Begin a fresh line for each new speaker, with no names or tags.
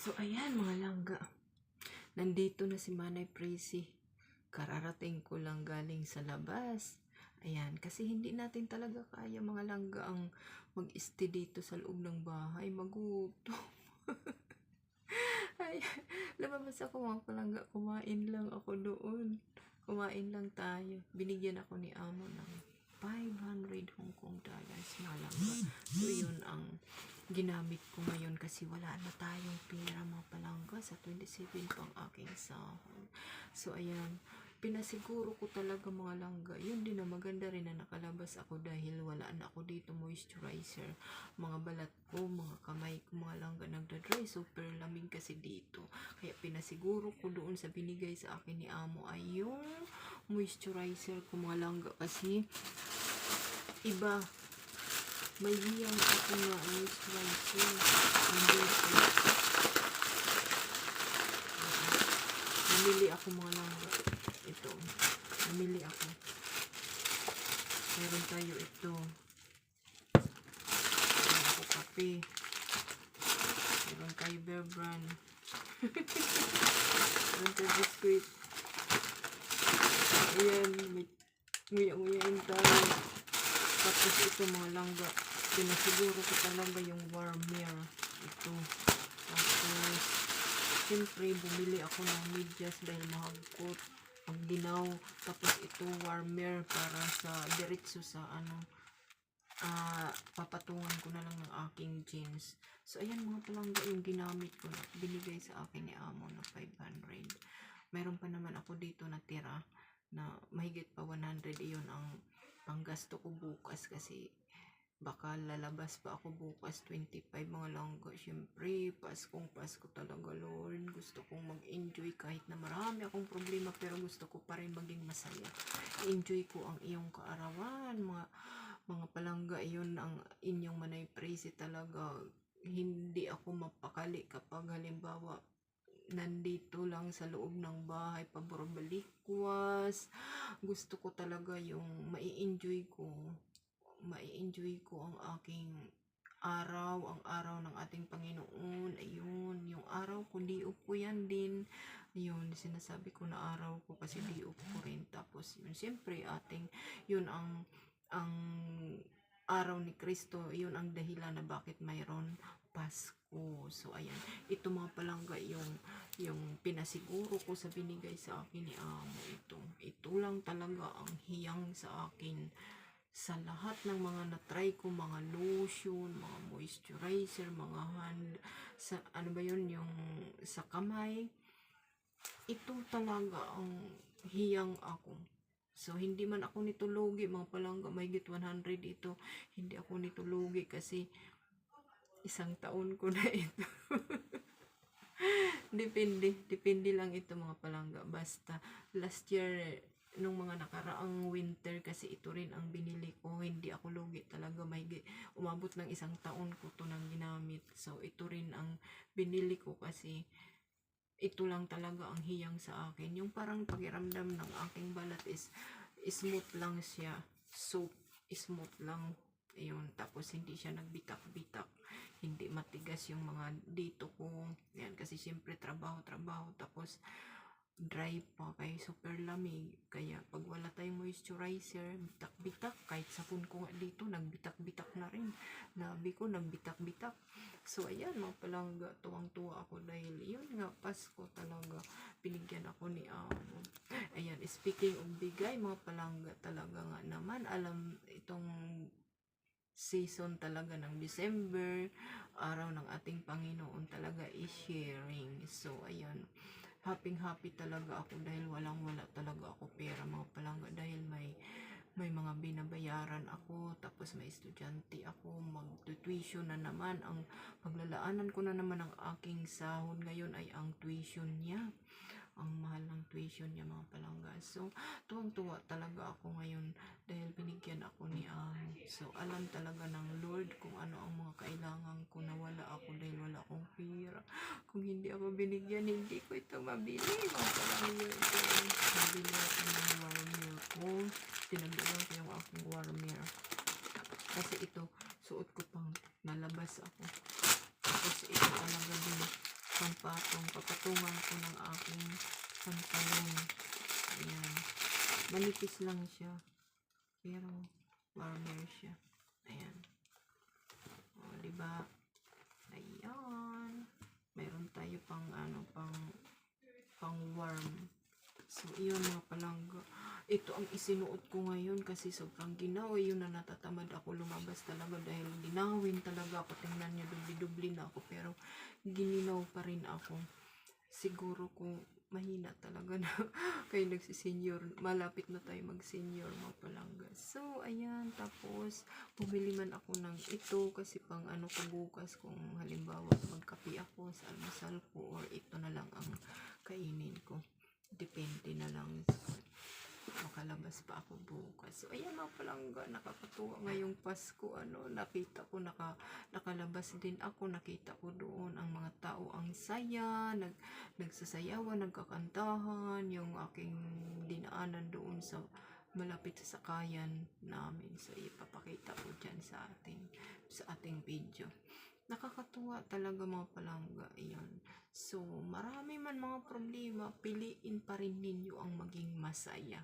So, ayan mga langga. Nandito na si Manay Prissy. Kararating ko lang galing sa labas. Ayan, kasi hindi natin talaga kaya mga langga ang mag-stay dito sa loob ng bahay. Magutom. Ay, lumabas ako mga palangga. Kumain lang ako doon. Kumain lang tayo. Binigyan ako ni Amo ng 500 Hong Kong dollars mga langga. So, yun ang ginamit ko ngayon kasi wala na tayong pera mga palangga sa 27 pang aking sahod. So ayan, pinasiguro ko talaga mga langga. Yun din na maganda rin na nakalabas ako dahil wala na ako dito moisturizer. Mga balat ko, mga kamay ko mga langga nagda-dry. Super lamig kasi dito. Kaya pinasiguro ko doon sa binigay sa akin ni Amo ay yung moisturizer ko mga langga kasi iba. May hiyang ako nga moisturizer. Namili ako mga langga. Ito. Namili ako. Meron tayo ito. Meron ako kape. Meron tayo Bear Brand. Meron tayo biskuit. Ayan. Nguya-nguyain tayo. Tapos ito mga langga. Pinasiguro ko talaga yung warmer. Ito. Tapos, siyempre, bumili ako ng medyas dahil mahagkot. Ang ginaw. Tapos ito, warmer para sa diretso sa papatungan ko na lang ng aking jeans. So, ayan mga palangga yung ginamit ko na binigay sa akin ni Amo na 500. Meron pa naman ako dito na tira na mahigit pa 100. Iyon ang panggasto ko bukas kasi baka lalabas pa ako bukas 25 mga langga. Siyempre, Pasko talaga Lord. Gusto kong mag-enjoy kahit na marami akong problema pero gusto ko pa rin maging masaya. Enjoy ko ang iyong kaarawan. Mga palangga, iyon ang inyong Manay Prissy talaga. Hindi ako mapakali kapag halimbawa nandito lang sa loob ng bahay, pabor balikwas. Gusto ko talaga yung mai-enjoy ko ang aking araw, ang araw ng ating Panginoon. Ayun, yung araw ko, diop ko yan din. Ayun, sinasabi ko na araw ko kasi diop ko rin. Tapos yun, siyempre yun ang araw ni Kristo, yun ang dahilan na bakit mayroon Pasko. So ayan, ito mga palangga yung pinasiguro ko sa binigay sa akin ni Amo. Ito lang talaga ang hiyang sa akin sa lahat ng mga na-try ko, mga lotion, mga moisturizer, mga sa ano ba yun, yung sa kamay. Ito talaga ang hiyang ako. So, hindi man ako nito lugi, mga palangga, mahigit 100 ito. Hindi ako nito lugi kasi isang taon ko na ito. Depende lang ito mga palangga. Basta, last year, nung mga nakaraang winter, kasi ito rin ang binili ko. Hindi ako lugi talaga. Umabot ng isang taon ko to nang ginamit. So, ito rin ang binili ko kasi ito lang talaga ang hiyang sa akin. Yung parang pakiramdam ng aking balat is smooth lang siya. So, smooth lang. Ayun. Tapos, hindi siya nagbitak-bitak. Hindi matigas yung mga dito ko. Yan. Kasi, siyempre, trabaho. Tapos, dry pa. Kaya, super lamig. Kaya, pag wala tayong moisturizer, bitak-bitak. Kahit sapon ko nga dito, nagbitak-bitak na rin. Nabi ko, nagbitak-bitak. So, ayan, mga palangga, tuwang-tuwa ako dahil yun nga, Pasko talaga, binigyan ako ni Amo. Ayan, speaking of bigay, mga palangga talaga nga naman, alam, itong season talaga ng December, araw ng ating Panginoon talaga is sharing. So, ayan, happy talaga ako dahil walang-wala talaga ako pera, mga palangga, dahil may mga binabayaran ako, tapos may estudyante ako, mag-tuition na naman, ang paglalaanan ko na naman ang aking sahod ngayon ay ang tuition niya. Ang mahal ng tuition niya, mga palangga. So, tuwang-tuwa talaga ako ngayon dahil binigyan ako ni So, alam talaga ng Lord kung ano ang mga kailangan ko na wala ako dahil wala akong pera. Kung hindi ako binigyan, hindi ko ito mabili. Mga palangga, ito mabili ako ng warmer ko. Pinagdagan ko yung aking warmer. Kasi ito, suot ko pang nalabas ako. Tapos ito talaga din. pampatong, papatungan ko ng aking pantalon. Ayan. Manipis lang siya. Pero, warmer siya. Ayan. O, diba? Ayan. Mayroon tayo pang, pang warm. So, iyon mga palangga. Ito ang isinuot ko ngayon kasi sobrang ginaw. Yun na natatamad ako lumabas talaga dahil ginawin talaga ako. Tingnan nyo, dubli-dubli na ako. Pero, gininaw pa rin ako. Siguro kung mahina talaga na kayo nagsisenior, malapit na tayo mag-senior mga palangga. So, ayan, tapos bumili man ako ng ito kasi pang ano ko bukas kung halimbawa magkape ako sa almusal ko or ito na lang ang kainin ko. Depende na lang makalabas pa ako bukas. So, ayan mga palangga, nakakatuwa ngayong Pasko, nakita ko, nakalabas din ako, nakita ko doon ang mga tao, ang saya, nagsasayawan, nagkakantahan, yung aking dinaanan doon sa malapit sa sakayan namin. So, ipapakita ko dyan sa ating video. Nakakatuwa talaga mga palangga, ayan. So, marami man mga problema, piliin pa rin ninyo ang maging masaya.